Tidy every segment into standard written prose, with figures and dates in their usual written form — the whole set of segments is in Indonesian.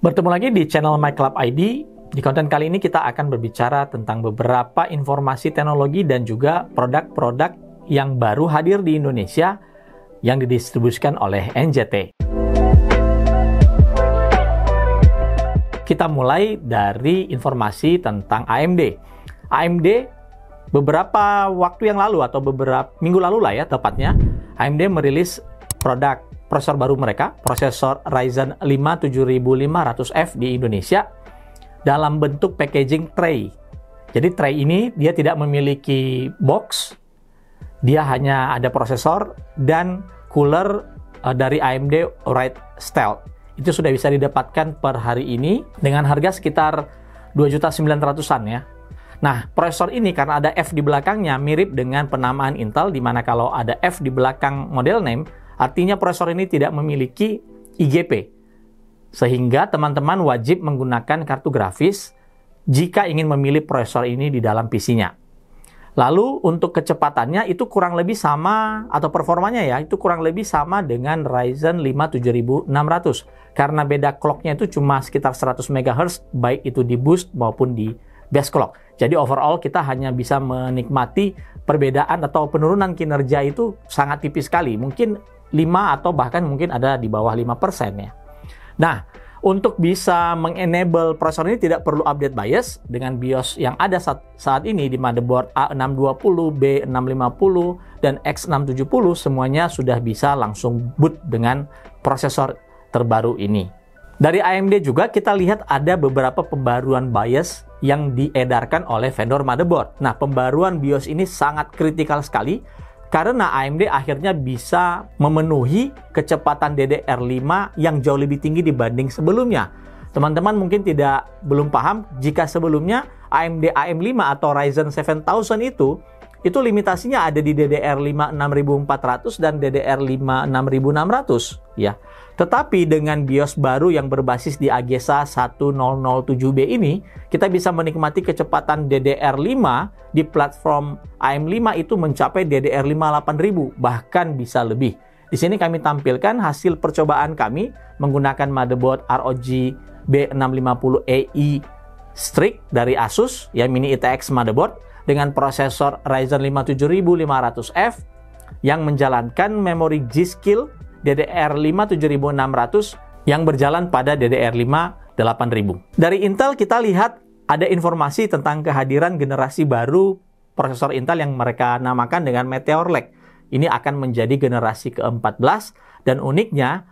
Bertemu lagi di channel My Club ID. Di konten kali ini kita akan berbicara tentang beberapa informasi teknologi dan juga produk-produk yang baru hadir di Indonesia yang didistribusikan oleh NJT. Kita mulai dari informasi tentang AMD. AMD beberapa waktu yang lalu atau beberapa minggu lalu lah ya tepatnya, AMD merilis produk prosesor baru mereka, prosesor Ryzen 5 7500F di Indonesia dalam bentuk packaging tray. Jadi tray ini dia tidak memiliki box, dia hanya ada prosesor dan cooler dari AMD Aurora Stealth. Itu sudah bisa didapatkan per hari ini dengan harga sekitar 2.900.000-an ya. Nah, prosesor ini karena ada F di belakangnya mirip dengan penamaan Intel, di mana kalau ada F di belakang model name, artinya prosesor ini tidak memiliki IGP. Sehingga teman-teman wajib menggunakan kartu grafis jika ingin memilih prosesor ini di dalam PC-nya. Lalu untuk kecepatannya itu kurang lebih sama, atau performanya ya, itu kurang lebih sama dengan Ryzen 5 7600. Karena beda clock-nya itu cuma sekitar 100 MHz, baik itu di boost maupun di base clock. Jadi overall kita hanya bisa menikmati perbedaan atau penurunan kinerja itu sangat tipis sekali. Mungkin 5 atau bahkan mungkin ada di bawah 5% ya. Nah, untuk bisa mengenable prosesor ini tidak perlu update BIOS. Dengan BIOS yang ada saat ini di motherboard A620, B650, dan X670 semuanya sudah bisa langsung boot dengan prosesor terbaru ini. Dari AMD juga kita lihat ada beberapa pembaruan BIOS yang diedarkan oleh vendor motherboard. Nah, pembaruan BIOS ini sangat kritikal sekali karena AMD akhirnya bisa memenuhi kecepatan DDR5 yang jauh lebih tinggi dibanding sebelumnya. Teman-teman mungkin belum paham jika sebelumnya AMD AM5 atau Ryzen 7000 itu limitasinya ada di DDR5 6400 dan DDR5 6600 ya. Tetapi dengan BIOS baru yang berbasis di AGESA 1007B ini, kita bisa menikmati kecepatan DDR5 di platform AM5 itu mencapai DDR5 8000, bahkan bisa lebih. Di sini kami tampilkan hasil percobaan kami menggunakan motherboard ROG B650EI Strix dari Asus, ya mini ITX motherboard, dengan prosesor Ryzen 5 7500F yang menjalankan memori G-Skill DDR5 7600 yang berjalan pada DDR5 8000. Dari Intel kita lihat ada informasi tentang kehadiran generasi baru prosesor Intel yang mereka namakan dengan Meteor Lake. Ini akan menjadi generasi ke-14 dan uniknya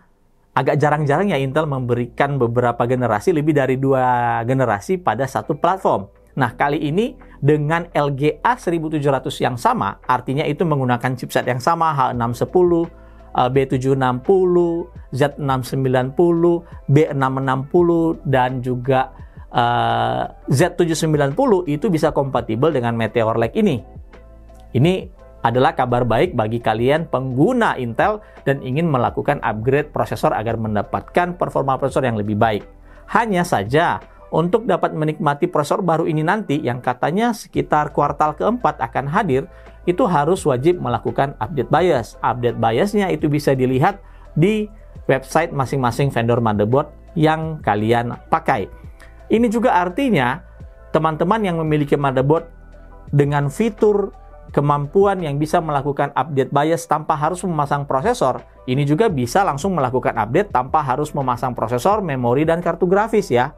agak jarang-jarang ya Intel memberikan beberapa generasi, lebih dari 2 generasi pada satu platform. Nah, kali ini dengan LGA 1700 yang sama, artinya itu menggunakan chipset yang sama, H610, B760, Z690, B660, dan juga Z790 itu bisa kompatibel dengan Meteor Lake ini. Ini adalah kabar baik bagi kalian pengguna Intel dan ingin melakukan upgrade prosesor agar mendapatkan performa prosesor yang lebih baik. Hanya saja, untuk dapat menikmati prosesor baru ini nanti yang katanya sekitar kuartal keempat akan hadir, itu harus wajib melakukan update BIOS. Update BIOS-nya itu bisa dilihat di website masing-masing vendor motherboard yang kalian pakai. Ini juga artinya teman-teman yang memiliki motherboard dengan fitur kemampuan yang bisa melakukan update BIOS tanpa harus memasang prosesor, ini juga bisa langsung melakukan update tanpa harus memasang prosesor, memori, dan kartu grafis ya.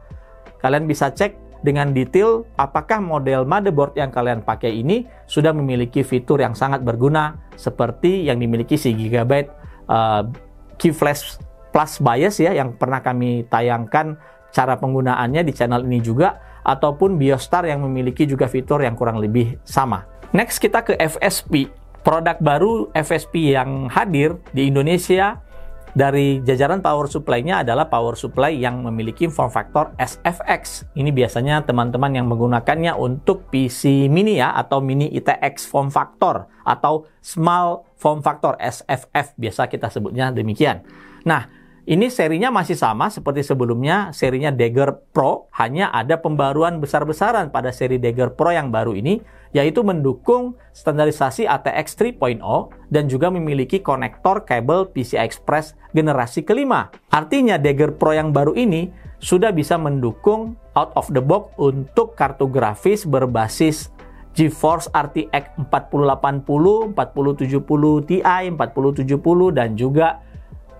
Kalian bisa cek dengan detail apakah model motherboard yang kalian pakai ini sudah memiliki fitur yang sangat berguna seperti yang dimiliki si Gigabyte Keyflash Plus BIOS ya, yang pernah kami tayangkan cara penggunaannya di channel ini juga, ataupun BIOStar yang memiliki juga fitur yang kurang lebih sama. Next kita ke FSP. Produk baru FSP yang hadir di Indonesia dari jajaran power supply-nya adalah power supply yang memiliki form factor SFX. Ini biasanya teman-teman yang menggunakannya untuk PC mini ya, atau mini ITX form factor, atau small form factor SFF, biasa kita sebutnya demikian. Nah, ini serinya masih sama seperti sebelumnya, serinya Dagger Pro, hanya ada pembaruan besar-besaran pada seri Dagger Pro yang baru ini, yaitu mendukung standarisasi ATX 3.0 dan juga memiliki konektor kabel PCI Express generasi kelima. Artinya Dagger Pro yang baru ini sudah bisa mendukung out of the box untuk kartu grafis berbasis GeForce RTX 4080, 4070 Ti, 4070 dan juga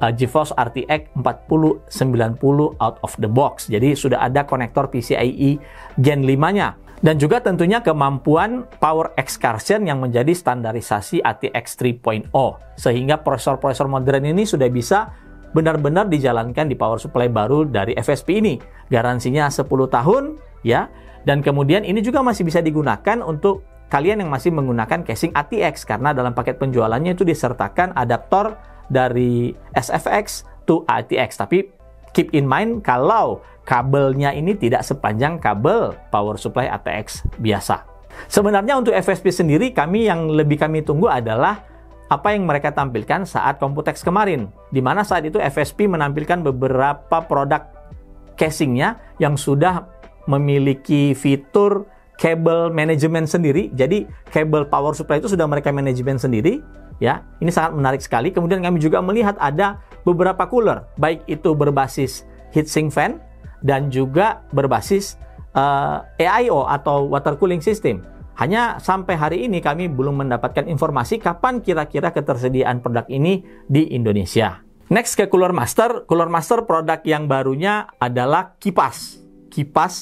GeForce RTX 4090 out of the box. Jadi sudah ada konektor PCIe Gen 5-nya. Dan juga tentunya kemampuan power excursion yang menjadi standarisasi ATX 3.0. Sehingga prosesor-prosesor modern ini sudah bisa benar-benar dijalankan di power supply baru dari FSP ini. Garansinya 10 tahun ya. Dan kemudian ini juga masih bisa digunakan untuk kalian yang masih menggunakan casing ATX karena dalam paket penjualannya itu disertakan adaptor dari SFX to ATX. Tapi keep in mind kalau kabelnya ini tidak sepanjang kabel power supply ATX biasa. Sebenarnya untuk FSP sendiri yang lebih kami tunggu adalah apa yang mereka tampilkan saat Computex kemarin, di mana saat itu FSP menampilkan beberapa produk casingnya yang sudah memiliki fitur kabel manajemen sendiri. Jadi kabel power supply itu sudah mereka manajemen sendiri ya. Ini sangat menarik sekali. Kemudian kami juga melihat ada beberapa cooler, baik itu berbasis heatsink fan dan juga berbasis AIO atau water cooling system. Hanya sampai hari ini kami belum mendapatkan informasi kapan kira-kira ketersediaan produk ini di Indonesia. Next ke Cooler Master. Cooler Master produk yang barunya adalah kipas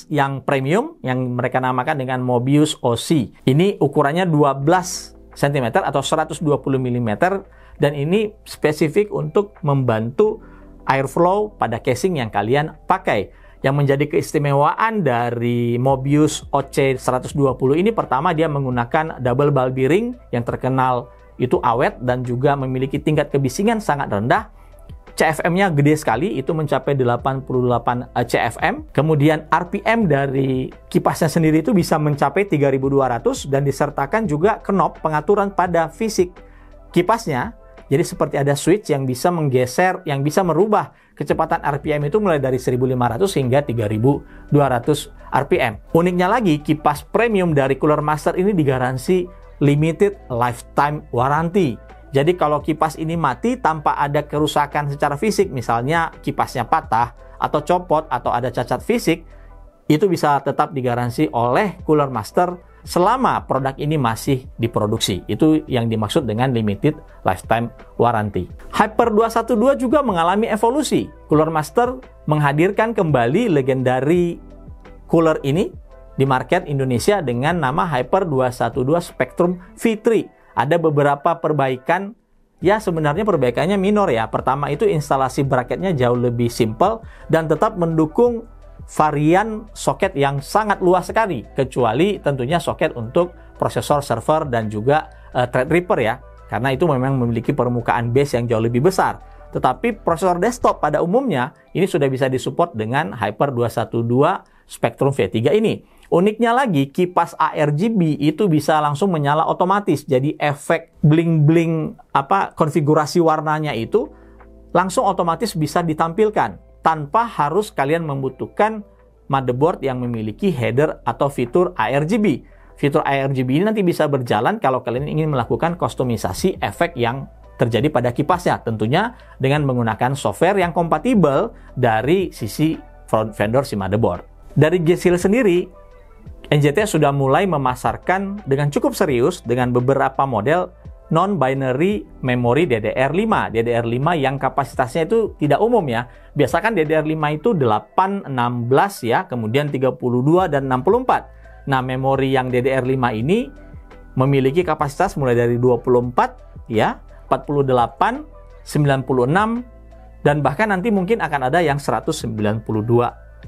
yang premium yang mereka namakan dengan Mobius OC. Ini ukurannya 12 cm atau 120 mm dan ini spesifik untuk membantu airflow pada casing yang kalian pakai. Yang menjadi keistimewaan dari Mobius OC 120 ini, pertama dia menggunakan double ball bearing yang terkenal itu awet dan juga memiliki tingkat kebisingan sangat rendah. CFM-nya gede sekali, itu mencapai 88 CFM. Kemudian RPM dari kipasnya sendiri itu bisa mencapai 3200 dan disertakan juga knob pengaturan pada fisik kipasnya. Jadi seperti ada switch yang bisa menggeser, yang bisa merubah kecepatan RPM itu mulai dari 1500 hingga 3200 RPM. Uniknya lagi, kipas premium dari Cooler Master ini digaransi limited lifetime warranty. Jadi kalau kipas ini mati tanpa ada kerusakan secara fisik, misalnya kipasnya patah atau copot atau ada cacat fisik, itu bisa tetap digaransi oleh Cooler Master selama produk ini masih diproduksi. Itu yang dimaksud dengan limited lifetime warranty. Hyper 212 juga mengalami evolusi. Cooler Master menghadirkan kembali legendary cooler ini di market Indonesia dengan nama Hyper 212 Spectrum V3. Ada beberapa perbaikan, ya sebenarnya perbaikannya minor ya. Pertama itu instalasi bracketnya jauh lebih simple dan tetap mendukung varian soket yang sangat luas sekali, kecuali tentunya soket untuk prosesor server dan juga Threadripper ya, karena itu memang memiliki permukaan base yang jauh lebih besar. Tetapi prosesor desktop pada umumnya ini sudah bisa disupport dengan Hyper 212 Spectrum V3 ini. Uniknya lagi, kipas ARGB itu bisa langsung menyala otomatis. Jadi efek bling-bling konfigurasi warnanya itu langsung otomatis bisa ditampilkan tanpa harus kalian membutuhkan motherboard yang memiliki header atau fitur ARGB. Fitur ARGB ini nanti bisa berjalan kalau kalian ingin melakukan kustomisasi efek yang terjadi pada kipasnya. Tentunya dengan menggunakan software yang kompatibel dari sisi vendor si motherboard. Dari G-Seal sendiri, NZT sudah mulai memasarkan dengan cukup serius dengan beberapa model non-binary memory DDR5. DDR5 yang kapasitasnya itu tidak umum ya. Biasa kan DDR5 itu 8, 16 ya, kemudian 32 dan 64. Nah, memori yang DDR5 ini memiliki kapasitas mulai dari 24 ya, 48, 96 dan bahkan nanti mungkin akan ada yang 192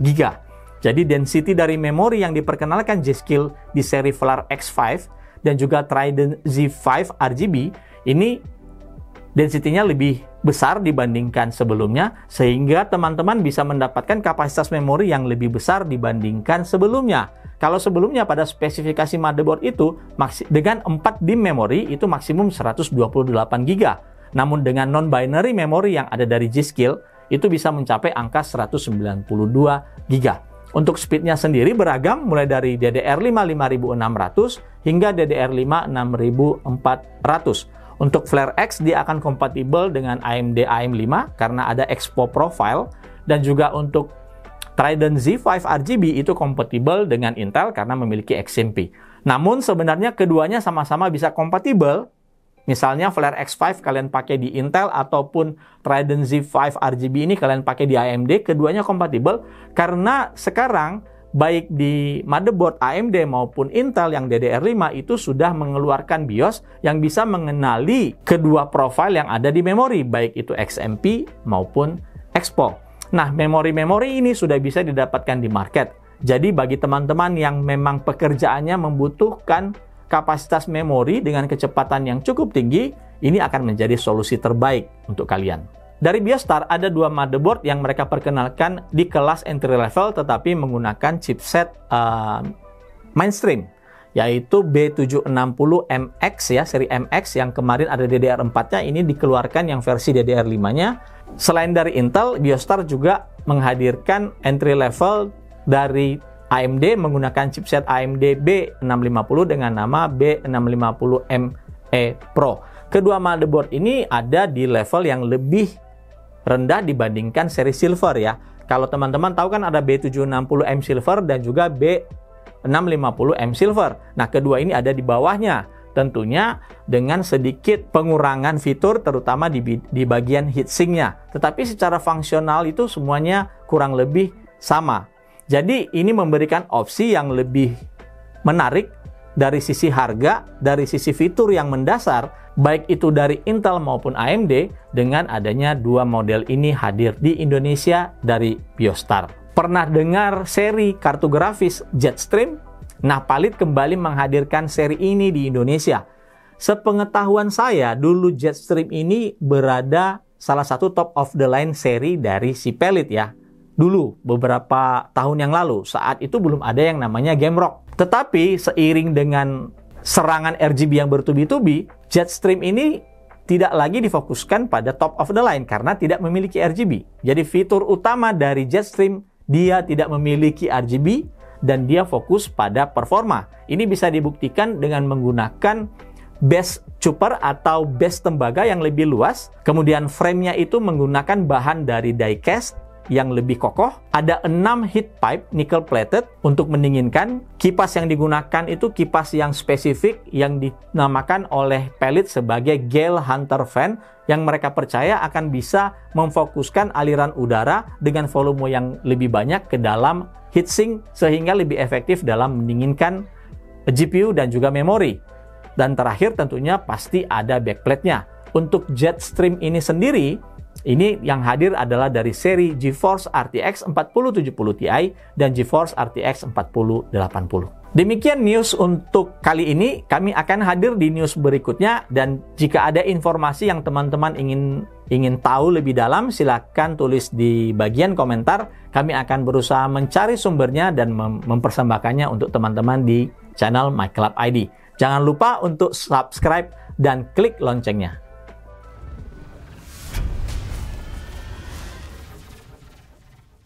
GB. Jadi density dari memori yang diperkenalkan G-Skill di seri Velar X5 dan juga Trident Z5 RGB ini density-nya lebih besar dibandingkan sebelumnya, sehingga teman-teman bisa mendapatkan kapasitas memori yang lebih besar dibandingkan sebelumnya. Kalau sebelumnya pada spesifikasi motherboard itu dengan 4 DIMM memori itu maksimum 128 GB. Namun dengan non-binary memori yang ada dari G-Skill itu bisa mencapai angka 192 GB. Untuk speednya sendiri beragam mulai dari DDR5 5600 hingga DDR5 6400. Untuk Flare X dia akan kompatibel dengan AMD AM5 karena ada Expo Profile, dan juga untuk Trident Z5 RGB itu kompatibel dengan Intel karena memiliki XMP. Namun sebenarnya keduanya sama-sama bisa kompatibel. Misalnya Flare X5 kalian pakai di Intel ataupun Trident Z5 RGB ini kalian pakai di AMD, keduanya kompatibel karena sekarang baik di motherboard AMD maupun Intel yang DDR5 itu sudah mengeluarkan BIOS yang bisa mengenali kedua profil yang ada di memori, baik itu XMP maupun Expo. Nah, memori-memori ini sudah bisa didapatkan di market. Jadi bagi teman-teman yang memang pekerjaannya membutuhkan kapasitas memori dengan kecepatan yang cukup tinggi, ini akan menjadi solusi terbaik untuk kalian. Dari Biostar ada dua motherboard yang mereka perkenalkan di kelas entry level tetapi menggunakan chipset mainstream, yaitu B760MX ya, seri MX yang kemarin ada DDR4-nya, ini dikeluarkan yang versi DDR5-nya. Selain dari Intel, Biostar juga menghadirkan entry level dari AMD menggunakan chipset AMD B650 dengan nama B650ME Pro. Kedua motherboard ini ada di level yang lebih rendah dibandingkan seri Silver ya. Kalau teman-teman tahu kan ada B760M Silver dan juga B650M Silver. Nah, kedua ini ada di bawahnya. Tentunya dengan sedikit pengurangan fitur terutama di bagian heatsinknya. Tetapi secara fungsional itu semuanya kurang lebih sama. Jadi ini memberikan opsi yang lebih menarik dari sisi harga, dari sisi fitur yang mendasar, baik itu dari Intel maupun AMD, dengan adanya dua model ini hadir di Indonesia dari Biostar. Pernah dengar seri kartu grafis Jetstream? Nah, Palit kembali menghadirkan seri ini di Indonesia. Sepengetahuan saya, dulu Jetstream ini berada salah satu top of the line seri dari si Palit ya. Dulu, beberapa tahun yang lalu, saat itu belum ada yang namanya Gamerock. Tetapi seiring dengan serangan RGB yang bertubi-tubi, Jetstream ini tidak lagi difokuskan pada top of the line karena tidak memiliki RGB. Jadi fitur utama dari Jetstream, dia tidak memiliki RGB dan dia fokus pada performa. Ini bisa dibuktikan dengan menggunakan base chopper atau base tembaga yang lebih luas. Kemudian frame-nya itu menggunakan bahan dari die-cast yang lebih kokoh. Ada 6 heat pipe nickel plated untuk mendinginkan. Kipas yang digunakan itu kipas yang spesifik yang dinamakan oleh Palit sebagai Gale Hunter Fan, yang mereka percaya akan bisa memfokuskan aliran udara dengan volume yang lebih banyak ke dalam heatsink sehingga lebih efektif dalam mendinginkan GPU dan juga memori. Dan terakhir tentunya pasti ada backplate-nya. Untuk Jetstream ini sendiri, ini yang hadir adalah dari seri GeForce RTX 4070 Ti dan GeForce RTX 4080. Demikian news untuk kali ini. Kami akan hadir di news berikutnya, dan jika ada informasi yang teman-teman ingin tahu lebih dalam, silakan tulis di bagian komentar. Kami akan berusaha mencari sumbernya dan mempersembahkannya untuk teman-teman di channel My Club ID. Jangan lupa untuk subscribe dan klik loncengnya.